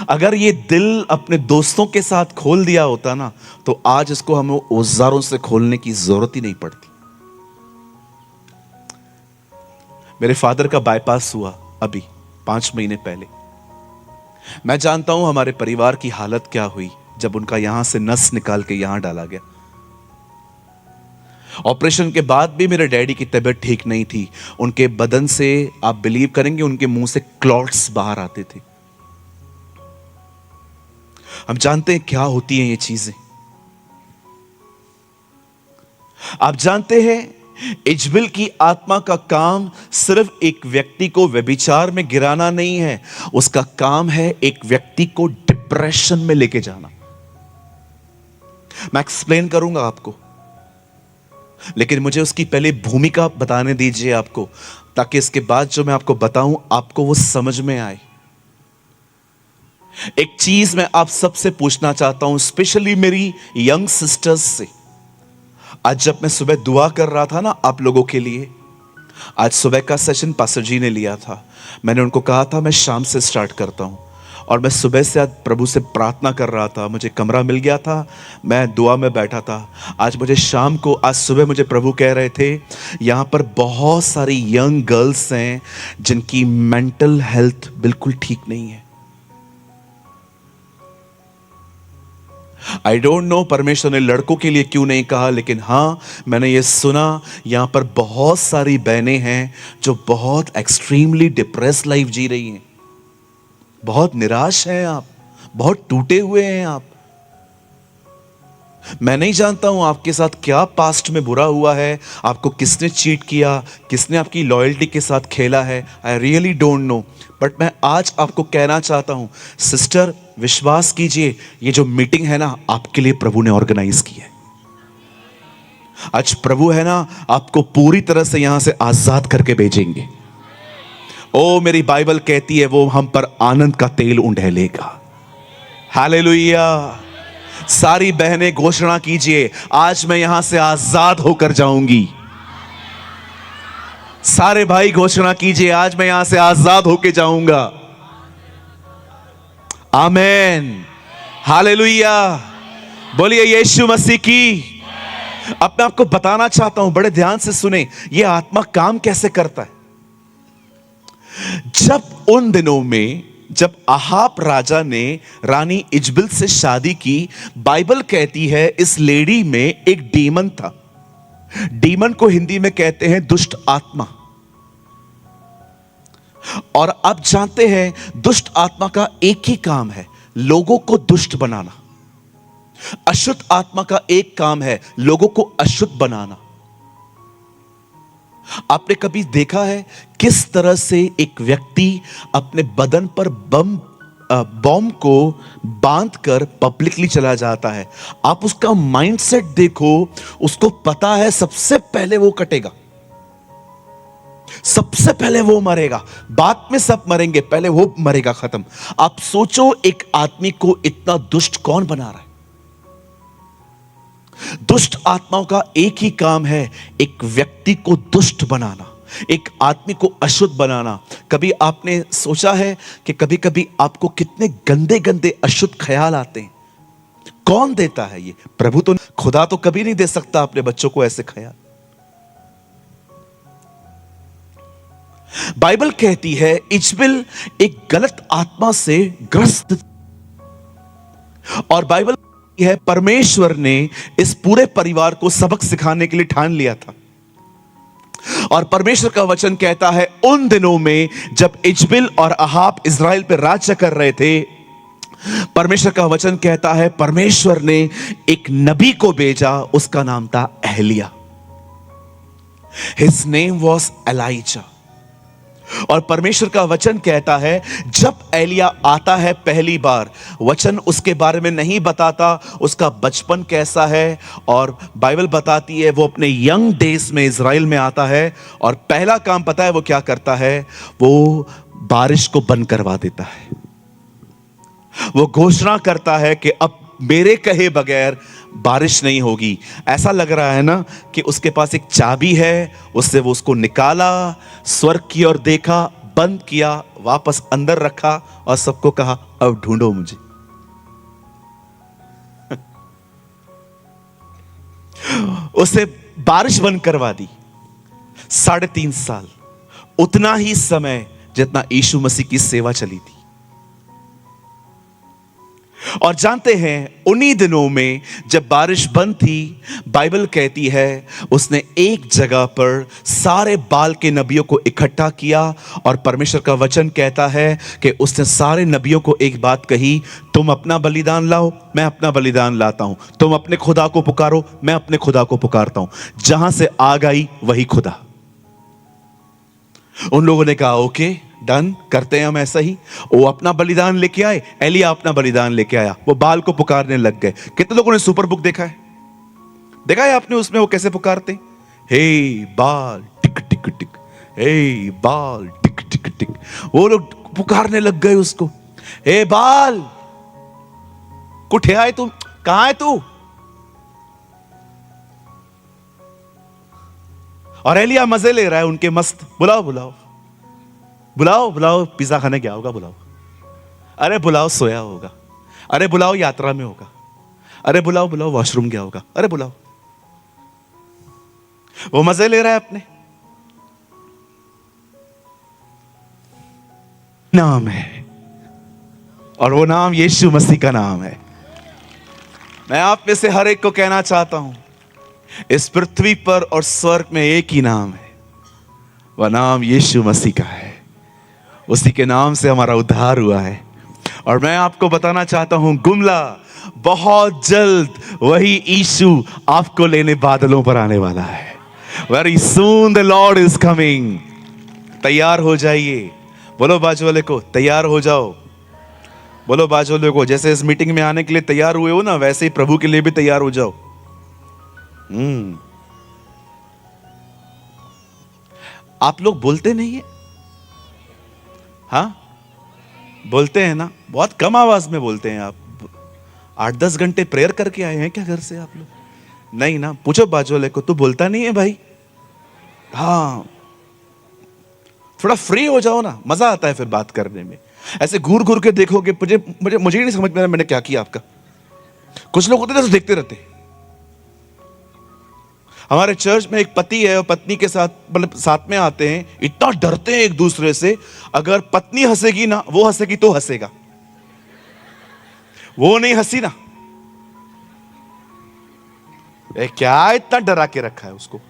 अगर ये दिल अपने दोस्तों के साथ खोल दिया होता ना, तो आज इसको हमें औजारों से खोलने की जरूरत ही नहीं पड़ती। मेरे फादर का बाईपास हुआ अभी 5 महीने पहले। मैं जानता हूं हमारे परिवार की हालत क्या हुई जब उनका यहां से नस निकाल के यहां डाला गया। ऑपरेशन के बाद भी मेरे डैडी की तबीयत ठीक नहीं थी। उनके बदन से, आप बिलीव करेंगे, उनके मुंह से क्लॉट्स बाहर आते थे। हम जानते हैं क्या होती हैं ये चीजें। आप जानते हैं इजबिल की आत्मा का काम सिर्फ एक व्यक्ति को व्यभिचार में गिराना नहीं है, उसका काम है एक व्यक्ति को डिप्रेशन में लेके जाना। मैं एक्सप्लेन करूंगा आपको, लेकिन मुझे उसकी पहले भूमिका बताने दीजिए आपको, ताकि इसके बाद जो मैं आपको बताऊं आपको वो समझ में आए। एक चीज मैं आप सबसे पूछना चाहता हूं, स्पेशली मेरी यंग सिस्टर्स से। आज जब मैं सुबह दुआ कर रहा था ना आप लोगों के लिए, आज सुबह का सेशन पास्टर जी ने लिया था। मैंने उनको कहा था मैं शाम से स्टार्ट करता हूं, और मैं सुबह से आज प्रभु से प्रार्थना कर रहा था। मुझे कमरा मिल गया था, मैं दुआ में बैठा था। आज मुझे शाम को, आज सुबह मुझे प्रभु कह रहे थे, यहां पर बहुत सारी यंग गर्ल्स हैं जिनकी मेंटल हेल्थ बिल्कुल ठीक नहीं है। आई डोंट नो परमेश्वर ने लड़कों के लिए क्यों नहीं कहा, लेकिन हां मैंने ये सुना, यहां पर बहुत सारी बहनें हैं जो बहुत एक्सट्रीमली डिप्रेस लाइफ जी रही हैं। बहुत निराश हैं आप, बहुत टूटे हुए हैं आप। मैं नहीं जानता हूं आपके साथ क्या पास्ट में बुरा हुआ है, आपको किसने चीट किया, किसने आपकी लॉयल्टी के साथ खेला है। I really don't know, but मैं आज आपको कहना चाहता हूं, सिस्टर विश्वास कीजिए, ये जो मीटिंग है ना आपके लिए प्रभु ने ऑर्गेनाइज की है। आज प्रभु है ना आपको पूरी तरह से यहां से आजाद करके भेजेंगे। ओ मेरी बाइबल कहती है वो हम पर आनंद का तेल उंडेलेगा। हालेलुया। सारी बहनें घोषणा कीजिए, आज मैं यहां से आजाद होकर जाऊंगी। सारे भाई घोषणा कीजिए, आज मैं यहां से आजाद होकर जाऊंगा। आमेन, हालेलुया। बोलिए यीशु मसीह की। अब मैं आपको बताना चाहता हूं, बड़े ध्यान से सुने, यह आत्मा काम कैसे करता है। जब उन दिनों में जब आहाब राजा ने रानी इजबिल से शादी की, बाइबल कहती है इस लेडी में एक डीमन था। डीमन को हिंदी में कहते हैं दुष्ट आत्मा। और आप जानते हैं दुष्ट आत्मा का एक ही काम है, लोगों को दुष्ट बनाना। अशुद्ध आत्मा का एक काम है, लोगों को अशुद्ध बनाना। आपने कभी देखा है किस तरह से एक व्यक्ति अपने बदन पर बॉम्ब को बांधकर पब्लिकली चला जाता है। आप उसका माइंडसेट देखो, उसको पता है सबसे पहले वो कटेगा, सबसे पहले वो मरेगा, बाद में सब मरेंगे, पहले वो मरेगा, खत्म। आप सोचो एक आदमी को इतना दुष्ट कौन बना रहा है। दुष्ट आत्माओं का एक ही काम है, एक व्यक्ति को दुष्ट बनाना, एक आदमी को अशुद्ध बनाना। कभी आपने सोचा है कि कभी कभी आपको कितने गंदे गंदे अशुद्ध ख्याल आते हैं? कौन देता है ये? प्रभु तो, खुदा तो कभी नहीं दे सकता अपने बच्चों को ऐसे ख्याल। बाइबल कहती है इजबिल एक गलत आत्मा से ग्रस्त, और बाइबल है परमेश्वर ने इस पूरे परिवार को सबक सिखाने के लिए ठान लिया था। और परमेश्वर का वचन कहता है उन दिनों में जब इजबिल और आहाब इज़राइल पर राज्य कर रहे थे, परमेश्वर का वचन कहता है परमेश्वर ने एक नबी को भेजा, उसका नाम था एलिया। His name was Elijah. और परमेश्वर का वचन कहता है जब एलिया आता है पहली बार, वचन उसके बारे में नहीं बताता उसका बचपन कैसा है, और बाइबल बताती है वो अपने यंग डेज में इज़राइल में आता है, और पहला काम पता है वो क्या करता है? वो बारिश को बंद करवा देता है। वो घोषणा करता है कि अब मेरे कहे बगैर बारिश नहीं होगी। ऐसा लग रहा है ना कि उसके पास एक चाबी है, उससे वो उसको निकाला, स्वर्ग की ओर देखा, बंद किया, वापस अंदर रखा और सबको कहा अब ढूंढो मुझे। उसे बारिश बंद करवा दी। 3.5 साल, उतना ही समय जितना यीशु मसीह की सेवा चली थी। और जानते हैं उन्हीं दिनों में जब बारिश बंद थी, बाइबल कहती है उसने एक जगह पर सारे बाल के नबियों को इकट्ठा किया और परमेश्वर का वचन कहता है कि उसने सारे नबियों को एक बात कही, तुम अपना बलिदान लाओ, मैं अपना बलिदान लाता हूं। तुम अपने खुदा को पुकारो, मैं अपने खुदा को पुकारता हूं। जहां से आग आई वही खुदा। उन लोगों ने कहा ओके डन, करते हैं हम ऐसा ही। वो अपना बलिदान लेके आए, एलिया अपना बलिदान लेके आया, वो बाल को पुकारने लग गए। कितने लोगों ने सुपर बुक देखा है? देखा है आपने उसमें वो कैसे पुकारते? हे बाल टिक टिक टिक, हे बाल टिक टिक टिक। वो लोग पुकारने लग गए उसको, हे बाल कुठे आए तुम, कहां है तू? और एलिया मजे ले रहा है उनके मस्त, बुलाओ बुलाओ बुलाओ बुलाओ, पिज्जा खाने गया होगा, बुलाओ। अरे बुलाओ सोया होगा, अरे बुलाओ यात्रा में होगा, अरे बुलाओ बुलाओ वॉशरूम गया होगा, अरे बुलाओ। वो मजे ले रहा है अपने। नाम है और वो नाम यीशु मसीह का नाम है। मैं आप में से हर एक को कहना चाहता हूं, इस पृथ्वी पर और स्वर्ग में एक ही नाम है, वह नाम यीशु मसीह का है। उसी के नाम से हमारा उद्धार हुआ है। और मैं आपको बताना चाहता हूं गुमला, बहुत जल्द वही यीशु आपको लेने बादलों पर आने वाला है। Very soon the Lord is coming. तैयार हो जाइए। बोलो बाजू वाले को तैयार हो जाओ। बोलो बाजू वाले को, जैसे इस मीटिंग में आने के लिए तैयार हुए हो ना, वैसे ही प्रभु के लिए भी तैयार हो जाओ। आप लोग बोलते नहीं है? हाँ बोलते हैं ना, बहुत कम आवाज में बोलते हैं आप। 8-10 घंटे प्रेयर करके आए हैं क्या घर से आप लोग? नहीं ना। पूछो बाजू वाले को, तू बोलता नहीं है भाई? हाँ, थोड़ा फ्री हो जाओ ना, मजा आता है फिर बात करने में। ऐसे घूर घूर के देखोगे, मुझे नहीं समझ में आ रहा मैंने क्या किया आपका। कुछ लोग होते हैं तो देखते रहते। हमारे चर्च में एक पति है और पत्नी के साथ मतलब साथ में आते हैं, इतना डरते हैं एक दूसरे से। अगर पत्नी हंसेगी ना, वो हंसेगी तो हंसेगा, वो नहीं हंसी ना, क्या इतना डरा के रखा है उसको।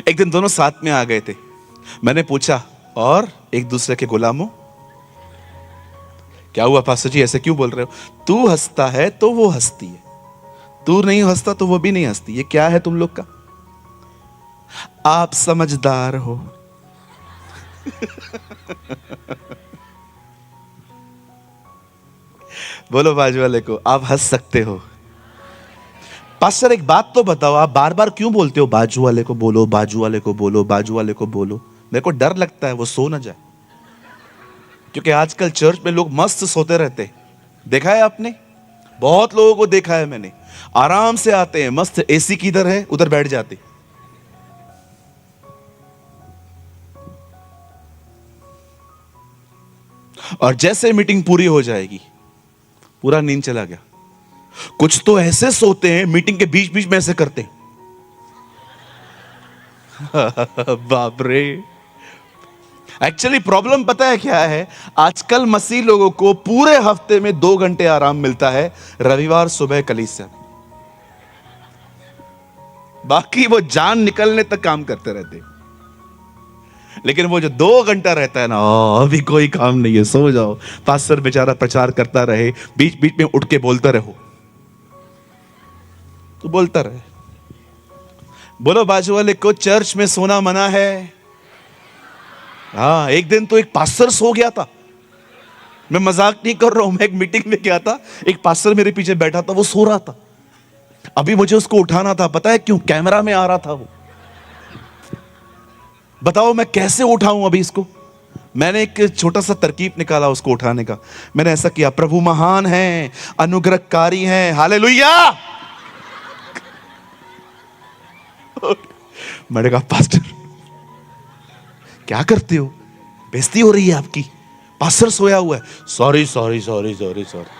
एक दिन दोनों साथ में आ गए थे। मैंने पूछा, और एक दूसरे के गुलामों क्या हुआ पास्टर जी, ऐसे क्यों बोल रहे हो? तू हंसता है तो वो हंसती है, तू नहीं हंसता तो वो भी नहीं हंसती। ये क्या है तुम लोग का? आप समझदार हो। बोलो बाजू वाले को, आप हंस सकते हो। पास्टर एक बात तो बताओ, आप बार बार क्यों बोलते हो बाजू वाले को बोलो, बाजू वाले को बोलो, बाजू वाले को बोलो? मेरे को डर लगता है वो सो ना जाए, क्योंकि आजकल चर्च में लोग मस्त सोते रहते। देखा है आपने? बहुत लोगों को देखा है मैंने, आराम से आते हैं, मस्त एसी किधर है उधर बैठ जाते। और जैसे मीटिंग पूरी हो जाएगी, पूरा नींद चला गया। कुछ तो ऐसे सोते हैं मीटिंग के बीच बीच में ऐसे करते हैं। बाप रे। एक्चुअली प्रॉब्लम पता है क्या है? आजकल मसीह लोगों को पूरे हफ्ते में 2 घंटे आराम मिलता है, रविवार सुबह कलीसिया। बाकी वो जान निकलने तक काम करते रहते। लेकिन वो जो 2 घंटा रहता है ना, अभी कोई काम नहीं है, सो जाओ। पास्टर बेचारा प्रचार करता रहे, बीच बीच में उठ के बोलता रहो, तो बोलता रहे। बोलो बाजू वाले को, चर्च में सोना मना है। हाँ, एक दिन तो एक पास्टर सो गया था। मैं मजाक नहीं कर रहा हूं, मैं एक मीटिंग में गया था, एक पास्टर मेरे पीछे बैठा था, वो सो रहा था। अभी मुझे उसको उठाना था, पता है क्यों? कैमरा में आ रहा था वो। बताओ मैं कैसे उठाऊं अभी इसको? मैंने एक छोटा सा तरकीब निकाला उसको उठाने का। मैंने ऐसा किया, प्रभु महान है, अनुग्रहकारी है, हालेलुया। मैंने कहा पास्टर क्या करते हो, बेइज्जती हो रही है आपकी, पास्टर सोया हुआ है। Sorry sorry sorry sorry sorry.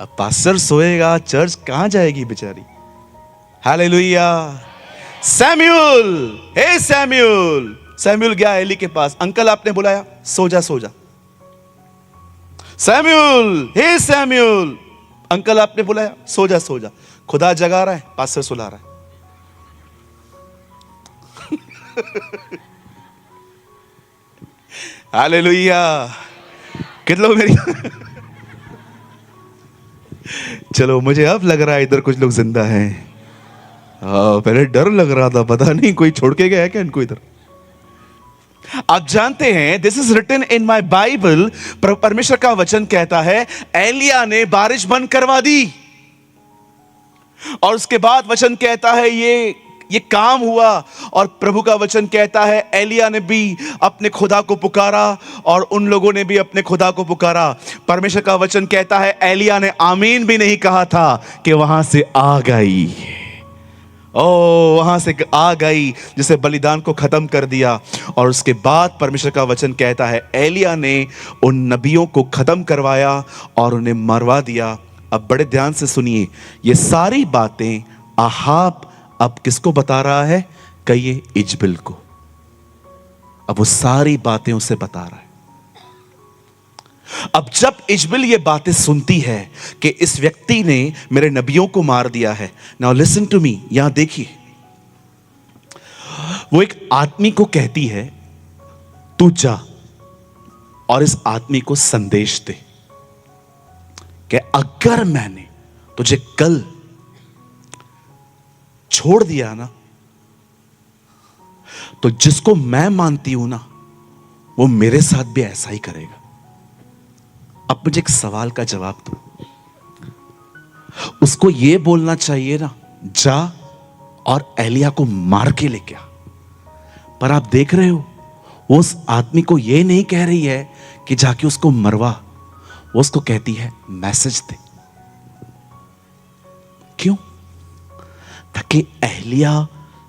अब पास्टर सोएगा, चर्च कहां जाएगी बेचारी। हालेलुया। सैमुअल, हे सैमुअल। सैमुअल गया एली के पास, अंकल आपने बुलाया, सो जा सो जा। सैमुअल, हे सैमुअल, अंकल आपने बुलाया, सो जा सो जा। खुदा जगा रहा है, पास्टर सुला रहा है। हालेलुया। कितने लोग मेरी चलो, मुझे अब लग रहा है इधर कुछ लोग जिंदा हैं। पहले डर लग रहा था, पता नहीं कोई छोड़ के गया है क्या इनको इधर। आप जानते हैं, this is written in my Bible, परमेश्वर का वचन कहता है एलिया ने बारिश बंद करवा दी, और उसके बाद वचन कहता है ये काम हुआ। और प्रभु का वचन कहता है एलिया ने भी अपने खुदा को पुकारा और उन लोगों ने भी अपने खुदा को पुकारा। परमेश्वर का वचन कहता है एलिया ने आमीन भी नहीं कहा था कि वहां से आ गई, वहां से आ गई जिसे बलिदान को खत्म कर दिया। और उसके बाद परमेश्वर का वचन कहता है एलिया ने उन नबियों को खत्म करवाया और उन्हें मरवा दिया। अब बड़े ध्यान से सुनिए, ये सारी बातें आहाब अब किसको बता रहा है, कहिए इजबेल को। अब वो सारी बातें उसे बता रहा है। अब जब इजबेल ये बातें सुनती है कि इस व्यक्ति ने मेरे नबियों को मार दिया है, नाउ लिसन टू मी, यहां देखिए, वो एक आदमी को कहती है तू जा और इस आदमी को संदेश दे कि अगर मैंने तुझे कल छोड़ दिया ना, तो जिसको मैं मानती हूं ना, वो मेरे साथ भी ऐसा ही करेगा। अब मुझे एक सवाल का जवाब दो, उसको यह बोलना चाहिए ना, जा और एलिया को मार के लेके आ। पर आप देख रहे हो, वो उस आदमी को यह नहीं कह रही है कि जाके उसको मरवा, वो उसको कहती है मैसेज दे। क्यों? ताकि एलिया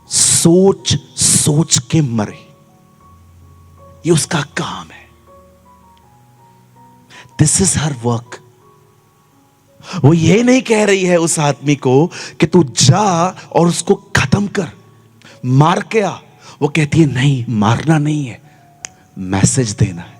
सोच सोच के मरे। ये उसका काम है। This is her work. वो ये नहीं कह रही है उस आदमी को कि तू जा और उसको खत्म कर, मार के आ। वो कहती है नहीं, मारना नहीं है, मैसेज देना है,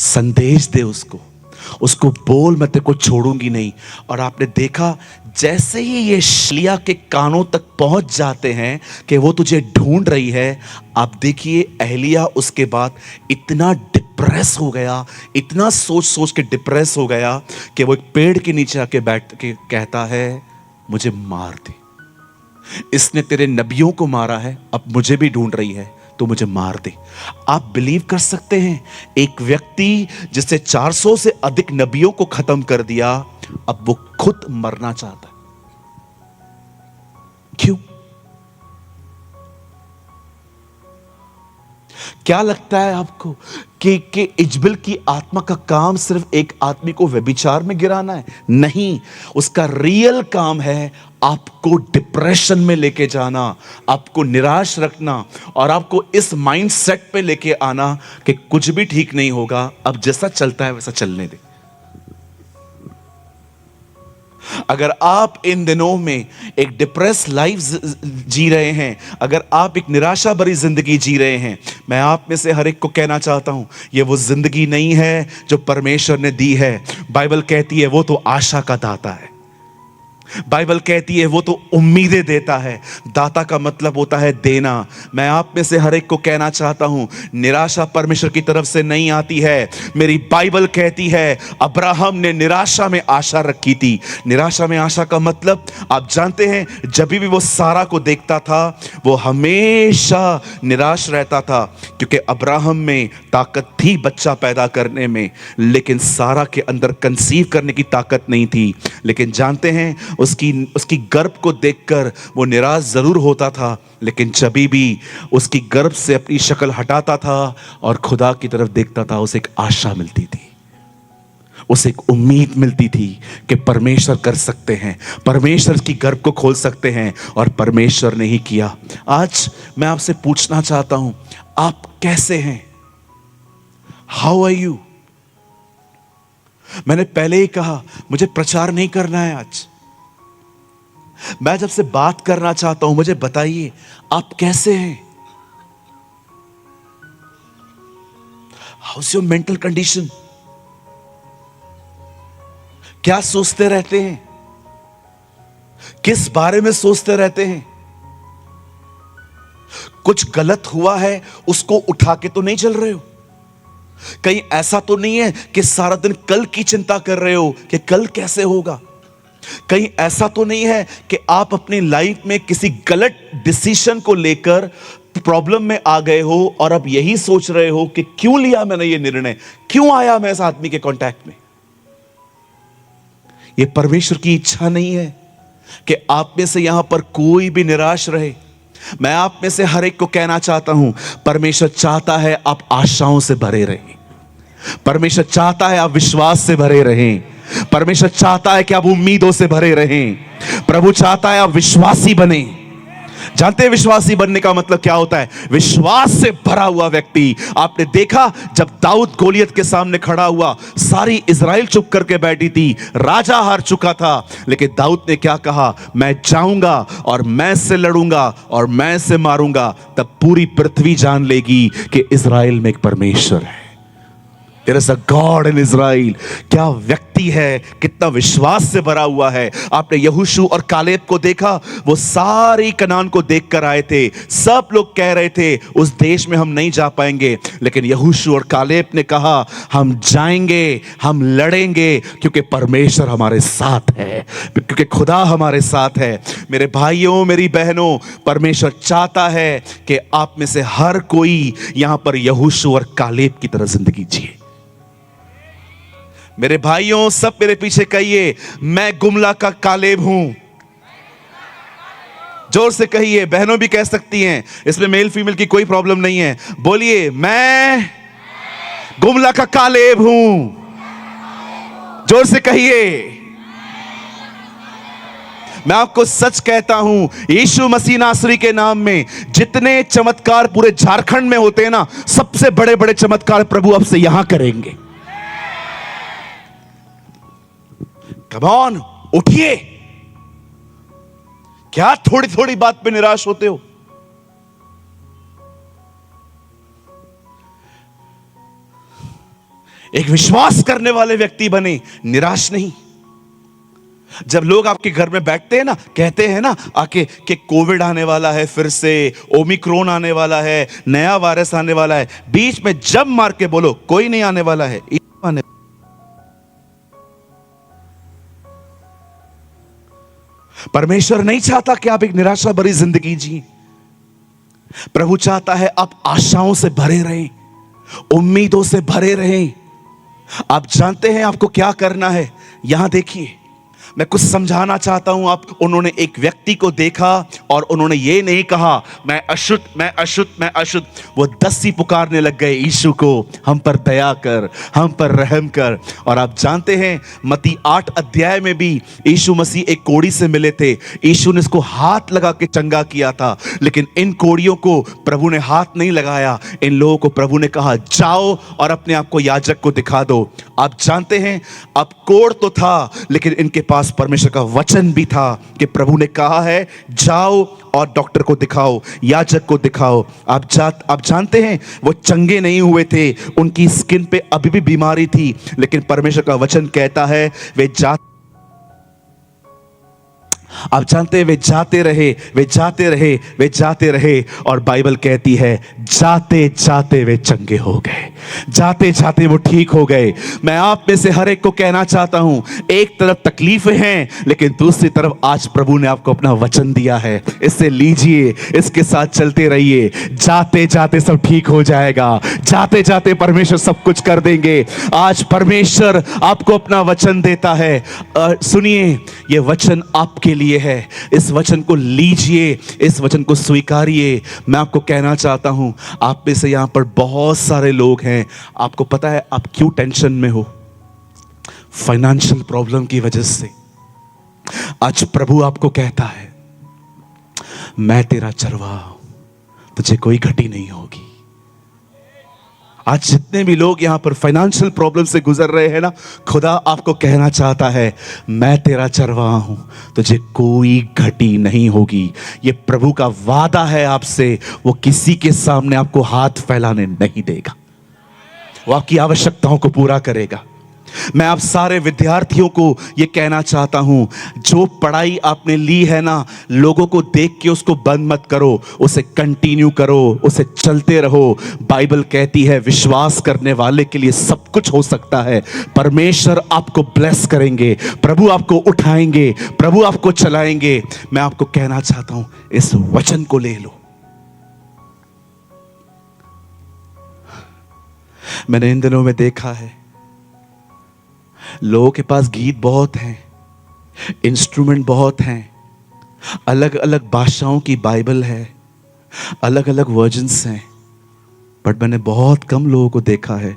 संदेश दे उसको बोल मैं तेरे को छोड़ूंगी नहीं। और आपने देखा जैसे ही ये एलिया के कानों तक पहुंच जाते हैं कि वो तुझे ढूंढ रही है, आप देखिए एलिया उसके बाद इतना डिप्रेस हो गया, इतना सोच सोच के डिप्रेस हो गया कि वो एक पेड़ के नीचे आके बैठ के कहता है मुझे मार दे, इसने तेरे नबियों को मारा है, अब मुझे भी ढूंढ रही है, तो मुझे मार दे। आप बिलीव कर सकते हैं, एक व्यक्ति जिसने 400 से अधिक नबियों को खत्म कर दिया, अब वो खुद मरना चाहता है। क्यों? क्या लगता है आपको कि इजबेल की आत्मा का काम सिर्फ एक आदमी को व्यभिचार में गिराना है? नहीं, उसका रियल काम है आपको डिप्रेशन में लेके जाना, आपको निराश रखना और आपको इस माइंड सेट पे लेके आना कि कुछ भी ठीक नहीं होगा, अब जैसा चलता है वैसा चलने दे। अगर आप इन दिनों में एक डिप्रेस लाइफ जी रहे हैं, अगर आप एक निराशा भरी जिंदगी जी रहे हैं, मैं आप में से हर एक को कहना चाहता हूं, यह वो जिंदगी नहीं है जो परमेश्वर ने दी है। बाइबल कहती है वो तो आशा का दाता है, बाइबल कहती है वो तो उम्मीदें देता है। दाता का मतलब होता है देना। मैं आप में से हर एक को कहना चाहता हूं, निराशा परमेश्वर की तरफ से नहीं आती है। मेरी बाइबल कहती है अब्राहम ने निराशा में आशा रखी थी। निराशा में आशा का मतलब आप जानते हैं, जब भी वो सारा को देखता था वो हमेशा निराश रहता था, क्योंकि अब्राहम में ताकत थी बच्चा पैदा करने में, लेकिन सारा के अंदर कंसीव करने की ताकत नहीं थी। लेकिन जानते हैं उसकी उसकी गर्भ को देखकर वो निराश जरूर होता था, लेकिन जब भी उसकी गर्भ से अपनी शक्ल हटाता था और खुदा की तरफ देखता था, उसे एक आशा मिलती थी, उसे एक उम्मीद मिलती थी कि परमेश्वर कर सकते हैं, परमेश्वर की गर्भ को खोल सकते हैं, और परमेश्वर ने ही किया। आज मैं आपसे पूछना चाहता हूं, आप कैसे हैं? How are you? मैंने पहले ही कहा, मुझे प्रचार नहीं करना है आज। मैं जब से बात करना चाहता हूं, मुझे बताइए आप कैसे हैं? How is your mental condition? क्या सोचते रहते हैं? किस बारे में सोचते रहते हैं? कुछ गलत हुआ है उसको उठा के तो नहीं चल रहे हो? कहीं ऐसा तो नहीं है कि सारा दिन कल की चिंता कर रहे हो कि कल कैसे होगा? कहीं ऐसा तो नहीं है कि आप अपनी लाइफ में किसी गलत डिसीजन को लेकर प्रॉब्लम में आ गए हो और अब यही सोच रहे हो कि क्यों लिया मैंने ये निर्णय, क्यों आया मैं इस आदमी के कांटेक्ट में? ये परमेश्वर की इच्छा नहीं है कि आप में से यहां पर कोई भी निराश रहे। मैं आप में से हर एक को कहना चाहता हूं, परमेश्वर चाहता है आप आशाओं से भरे रहें, परमेश्वर चाहता है आप विश्वास से भरे रहें, परमेश्वर चाहता है कि आप उम्मीदों से भरे रहें, प्रभु चाहता है आप विश्वासी बने। जानते हैं विश्वासी बनने का मतलब क्या होता है? विश्वास से भरा हुआ व्यक्ति। आपने देखा जब दाऊद गोलियत के सामने खड़ा हुआ, सारी इजराइल चुप करके बैठी थी, राजा हार चुका था, लेकिन दाऊद ने क्या कहा? मैं जाऊंगा और मैं इससे लड़ूंगा और मैं इसे मारूंगा। तब पूरी पृथ्वी जान लेगी कि इजराइल में एक परमेश्वर है। There is a God in Israel। क्या व्यक्ति है, कितना विश्वास से भरा हुआ है। आपने यहोशू और कालेब को देखा, वो सारी कनान को देखकर आए थे। सब लोग कह रहे थे उस देश में हम नहीं जा पाएंगे, लेकिन यहोशू और कालेब ने कहा हम जाएंगे, हम लड़ेंगे, क्योंकि परमेश्वर हमारे साथ है, क्योंकि खुदा हमारे साथ है। मेरे भाइयों, मेरी बहनों, परमेश्वर चाहता है कि आप में से हर कोई यहां पर यहोशू और कालेब की तरह जिंदगी जिए। मेरे भाइयों, सब मेरे पीछे कहिए, मैं गुमला का कालेब हूं। जोर से कहिए, बहनों भी कह सकती हैं, इसमें मेल फीमेल की कोई प्रॉब्लम नहीं है। बोलिए, मैं गुमला का कालेब हूं। जोर से कहिए। मैं आपको सच कहता हूं, यीशु मसीह नासरी के नाम में जितने चमत्कार पूरे झारखंड में होते हैं ना, सबसे बड़े बड़े चमत्कार प्रभु अब से यहां करेंगे। कम ऑन, उठिए। क्या थोड़ी थोड़ी बात पे निराश होते हो? एक विश्वास करने वाले व्यक्ति बने, निराश नहीं। जब लोग आपके घर में बैठते हैं ना, कहते हैं ना आके कि कोविड आने वाला है, फिर से ओमिक्रॉन आने वाला है, नया वायरस आने वाला है, बीच में जब मार के बोलो कोई नहीं आने वाला है, आने। परमेश्वर नहीं चाहता कि आप एक निराशा भरी जिंदगी जिए। प्रभु चाहता है आप आशाओं से भरे रहें, उम्मीदों से भरे रहें। आप जानते हैं आपको क्या करना है? यहां देखिए, मैं कुछ समझाना चाहता हूं। आप उन्होंने एक व्यक्ति को देखा और उन्होंने ये नहीं कहा मैं अशुद्ध, मैं अशुद्ध, मैं अशुद्ध। वो 10 ही पुकारने लग गए, यीशु को हम पर दया कर, हम पर रहम कर। और आप जानते हैं मत्ती 8 अध्याय में भी यीशु मसीह एक कोढ़ी से मिले थे। यीशु ने इसको हाथ लगा के चंगा किया था, लेकिन इन कोढ़ियों को प्रभु ने हाथ नहीं लगाया। इन लोगों को प्रभु ने कहा जाओ और अपने आप को याजक को दिखा दो। आप जानते हैं अब कोढ़ तो था, लेकिन इनके पास परमेश्वर का वचन भी था कि प्रभु ने कहा है जाओ और डॉक्टर को दिखाओ, याजक को दिखाओ। आप जानते हैं वो चंगे नहीं हुए थे, उनकी स्किन पे अभी भी बीमारी थी, लेकिन परमेश्वर का वचन कहता है वे आप जानते हैं वे जाते रहे, वे जाते रहे, वे जाते रहे, और बाइबल कहती है जाते जाते वे चंगे हो गए, जाते जाते वो ठीक हो गए। मैं आप में से हर एक को कहना चाहता हूं, एक तरफ तकलीफें हैं, लेकिन दूसरी तरफ आज प्रभु ने आपको अपना वचन दिया है, इससे लीजिए, इसके साथ चलते रहिए, जाते जाते सब ठीक हो जाएगा, जाते जाते परमेश्वर सब कुछ कर देंगे। आज परमेश्वर आपको अपना वचन देता है। सुनिए, ये वचन आपके लिए है, इस वचन को लीजिए, इस वचन को स्वीकारिए। मैं आपको कहना चाहता हूं, आप में से यहां पर बहुत सारे लोग हैं, आपको पता है आप क्यों टेंशन में हो? फाइनेंशियल प्रॉब्लम की वजह से। आज प्रभु आपको कहता है, मैं तेरा चरवाहा हूं, तुझे कोई घटी नहीं होगी। आज जितने भी लोग यहां पर फाइनेंशियल प्रॉब्लम से गुजर रहे हैं ना, खुदा आपको कहना चाहता है, मैं तेरा चरवाहा हूं, तुझे कोई घटी नहीं होगी। ये प्रभु का वादा है आपसे, वो किसी के सामने आपको हाथ फैलाने नहीं देगा, वो आपकी आवश्यकताओं को पूरा करेगा। मैं आप सारे विद्यार्थियों को यह कहना चाहता हूं, जो पढ़ाई आपने ली है ना, लोगों को देख के उसको बंद मत करो, उसे कंटिन्यू करो, उसे चलते रहो। बाइबल कहती है विश्वास करने वाले के लिए सब कुछ हो सकता है। परमेश्वर आपको ब्लेस करेंगे, प्रभु आपको उठाएंगे, प्रभु आपको चलाएंगे। मैं आपको कहना चाहता हूं, इस वचन को ले लो। मैंने इन दिनों में देखा है, लोगों के पास गीत बहुत हैं, इंस्ट्रूमेंट बहुत हैं, अलग अलग भाषाओं की बाइबल है, अलग अलग वर्जन्स हैं, बट मैंने बहुत कम लोगों को देखा है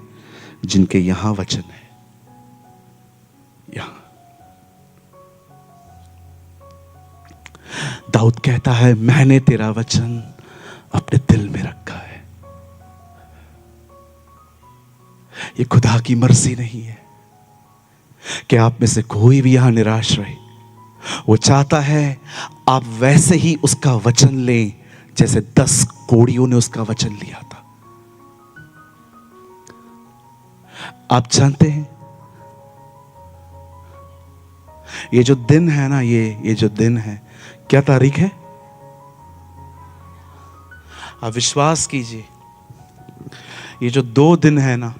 जिनके यहां वचन है। यहां दाऊद कहता है, मैंने तेरा वचन अपने दिल में रखा है। ये खुदा की मर्जी नहीं है कि आप में से कोई भी यहां निराश रहे। वो चाहता है आप वैसे ही उसका वचन लें जैसे 10 कोढ़ियों ने उसका वचन लिया था। आप जानते हैं, ये जो दिन है ना, ये जो दिन है, क्या तारीख है? आप विश्वास कीजिए, ये जो 2 दिन है ना,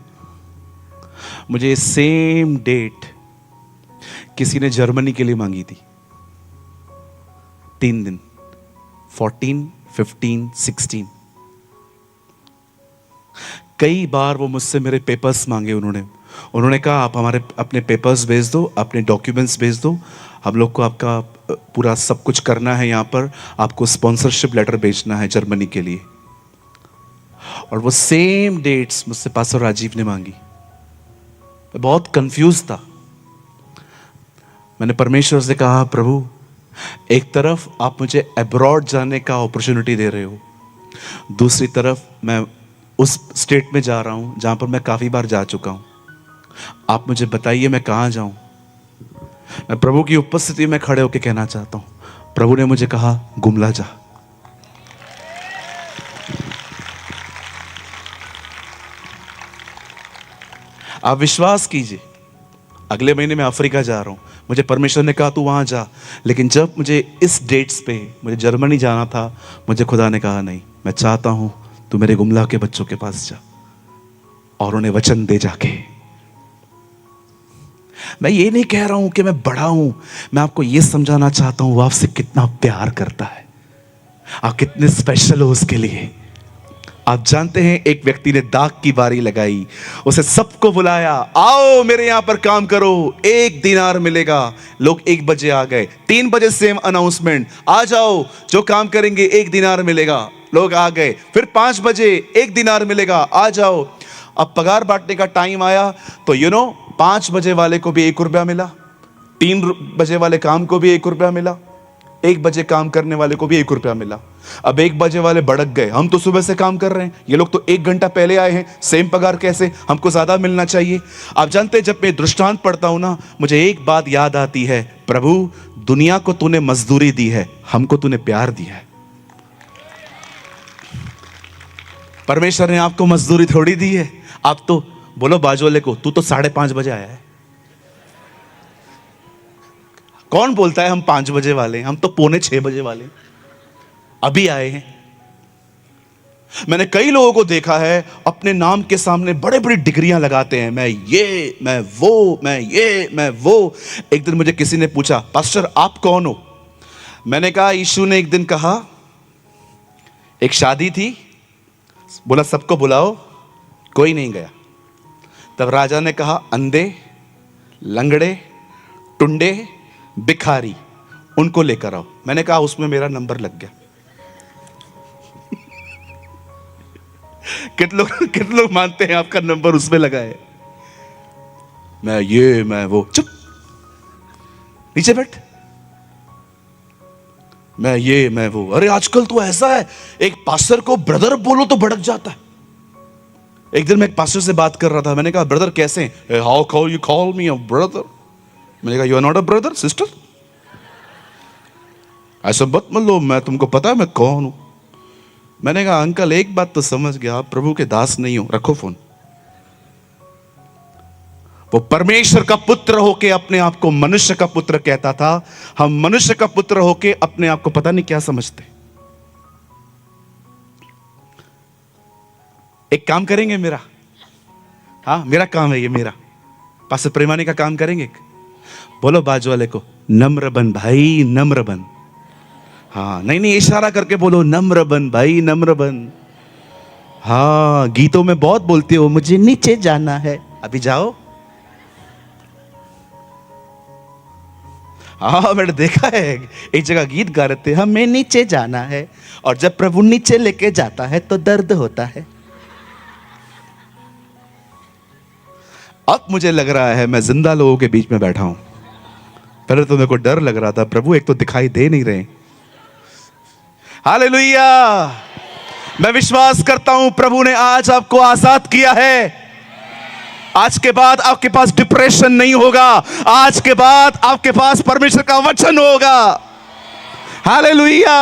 मुझे सेम डेट किसी ने जर्मनी के लिए मांगी थी। 3 दिन, 14, 15, 16। कई बार वो मुझसे मेरे पेपर्स मांगे उन्होंने कहा, आप हमारे अपने पेपर्स भेज दो, अपने डॉक्यूमेंट्स भेज दो, हम लोग को आपका पूरा सब कुछ करना है, यहाँ पर आपको स्पॉन्सरशिप लेटर भेजना है जर्मनी के लिए। और वो सेम डेट्स मुझसे पास्टर राजीव ने मांगी। मैं बहुत कंफ्यूज था। मैंने परमेश्वर से कहा, प्रभु, एक तरफ आप मुझे अब्रॉड जाने का अपॉर्चुनिटी दे रहे हो, दूसरी तरफ मैं उस स्टेट में जा रहा हूं जहां पर मैं काफी बार जा चुका हूं। आप मुझे बताइए मैं कहां जाऊं। मैं प्रभु की उपस्थिति में खड़े होकर कहना चाहता हूं, प्रभु ने मुझे कहा, गुमला जा। आप विश्वास कीजिए, अगले महीने मैं अफ्रीका जा रहा हूं। मुझे परमेश्वर ने कहा तू वहां जा, लेकिन जब मुझे इस डेट्स पे मुझे जर्मनी जाना था, मुझे खुदा ने कहा, नहीं, मैं चाहता हूं तू मेरे गुमला के बच्चों के पास जा और उन्हें वचन दे जाके। मैं ये नहीं कह रहा हूं कि मैं बड़ा हूं, मैं आपको ये समझाना चाहता हूं वो आपसे कितना प्यार करता है, आप कितने स्पेशल हो उसके लिए। आप जानते हैं, एक व्यक्ति ने दाग की बारी लगाई, उसे सबको बुलाया, आओ मेरे यहां पर काम करो, 1 दिनार मिलेगा। लोग 1 बजे आ गए, 3 बजे सेम अनाउंसमेंट, आ जाओ जो काम करेंगे 1 दिनार मिलेगा। लोग आ गए, फिर 5 बजे 1 दिनार मिलेगा, आ जाओ। अब पगार बांटने का टाइम आया तो 5 बजे वाले को भी 1 रुपया मिला, 3 बजे वाले काम को भी 1 रुपया मिला, 1 बजे काम करने वाले को भी 1 रुपया मिला। अब 1 बजे वाले भड़क गए, हम तो सुबह से काम कर रहे हैं, ये लोग तो 1 घंटा पहले आए हैं, सेम पगार कैसे, हमको ज्यादा मिलना चाहिए। आप जानते हैं, जब मैं दृष्टांत पढ़ता हूं ना, मुझे एक बात याद आती है, प्रभु, दुनिया को तूने मजदूरी दी है, हमको तूने प्यार दिया है। परमेश्वर ने आपको मजदूरी थोड़ी दी है। आप तो बोलो बाजू वाले को, तू तो 5:30 बजे आया है। कौन बोलता है हम 5 बजे वाले हैं? हम तो 5:45 बजे वाले हैं, अभी आए हैं। मैंने कई लोगों को देखा है अपने नाम के सामने बड़े बड़ी डिग्रियां लगाते हैं, मैं ये, मैं वो, मैं ये, मैं वो। एक दिन मुझे किसी ने पूछा, पास्टर आप कौन हो? मैंने कहा यीशु ने एक दिन कहा, एक शादी थी, बोला सबको बुलाओ, कोई नहीं गया। तब राजा ने कहा अंधे, लंगड़े, टुंडे, भिखारी, उनको लेकर आओ। मैंने कहा उसमें मेरा नंबर लग गया। कितने लोग मानते हैं आपका नंबर उसमें लगा है? मैं ये, मैं वो। चुप, नीचे बैठ। मैं ये, मैं वो। अरे आजकल तो ऐसा है, एक पास्टर को ब्रदर बोलो तो भड़क जाता है। एक दिन मैं एक पास्टर से बात कर रहा था, मैंने कहा ब्रदर कैसे हैं? How call you call me a brother? मैंने कहा you are not a brother, sister. ऐसा मत लो, मैं तुमको पता है मैं कौन हूं। मैंने कहा अंकल एक बात तो समझ गया, आप प्रभु के दास नहीं हो, रखो फोन। वो परमेश्वर का पुत्र होके अपने आप को मनुष्य का पुत्र कहता था। हम मनुष्य का पुत्र होके अपने आप को पता नहीं क्या समझते। एक काम करेंगे मेरा, हाँ मेरा काम है ये, मेरा पास्टर प्रेमानी का काम करेंगे। बोलो बाजू वाले को, नम्र बन भाई, नम्र बन। हाँ नहीं, इशारा करके बोलो, नम्र बन भाई, नम्र बन। हाँ गीतों में बहुत बोलते हो, मुझे नीचे जाना है, अभी जाओ। हाँ मैंने देखा है, एक जगह गीत गा रहे थे, हमें नीचे जाना है, और जब प्रभु नीचे लेके जाता है तो दर्द होता है। अब मुझे लग रहा है मैं जिंदा लोगों के बीच में बैठा हूं। पहले तो मेरे को डर लग रहा था, प्रभु एक तो दिखाई दे नहीं रहे। हालेलुया। मैं विश्वास करता हूं प्रभु ने आज आपको आजाद किया है। आज के बाद आपके पास डिप्रेशन नहीं होगा, आज के बाद आपके पास परमेश्वर का वचन होगा। हालेलुया।